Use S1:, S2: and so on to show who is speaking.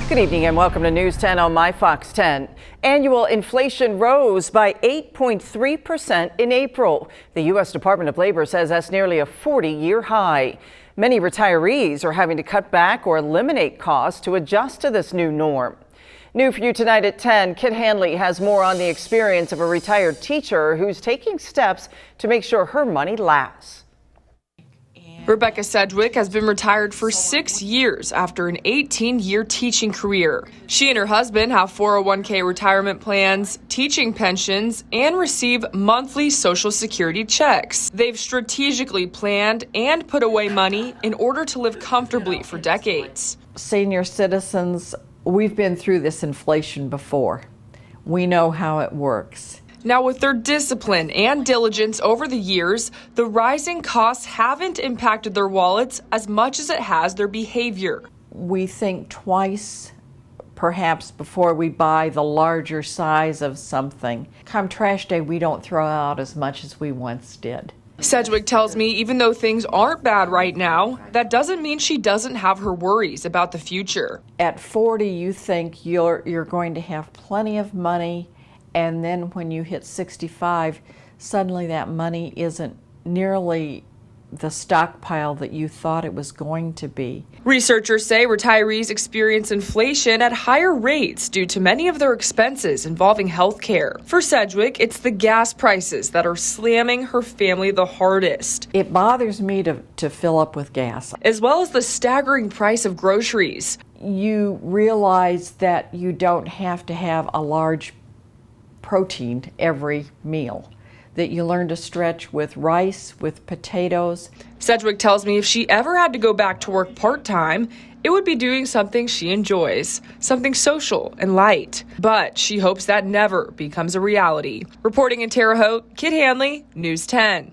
S1: Good evening and welcome to News 10 on My Fox 10. Annual inflation rose by 8.3% in April. The U.S. Department of Labor says that's nearly a 40-year high. Many retirees are having to cut back or eliminate costs to adjust to this new norm. New for you tonight at 10, Kit Hanley has more on the experience of a retired teacher who's taking steps to make sure her money lasts.
S2: Rebecca Sedgwick has been retired for 6 years after an 18-year teaching career. She and her husband have 401k retirement plans, teaching pensions, and receive monthly Social Security checks. They've strategically planned and put away money in order to live comfortably for decades.
S3: Senior citizens, we've been through this inflation before. We know how it works.
S2: Now, with their discipline and diligence over the years, the rising costs haven't impacted their wallets as much as it has their behavior.
S3: We think twice, perhaps, before we buy the larger size of something. Come trash day, we don't throw out as much as we once did.
S2: Sedgwick tells me even though things aren't bad right now, that doesn't mean she doesn't have her worries about the future.
S3: At 40, you think you're going to have plenty of money. And then when you hit 65, suddenly that money isn't nearly the stockpile that you thought it was going to be.
S2: Researchers say retirees experience inflation at higher rates due to many of their expenses involving health care. For Sedgwick, it's the gas prices that are slamming her family the hardest.
S3: It bothers me to fill up with gas.
S2: As well as the staggering price of groceries.
S3: You realize that you don't have to have a large protein every meal, that you learn to stretch with rice, with potatoes.
S2: Sedgwick tells me if she ever had to go back to work part-time, it would be doing something she enjoys, something social and light. But she hopes that never becomes a reality. Reporting in Terre Haute, Kit Hanley, News 10.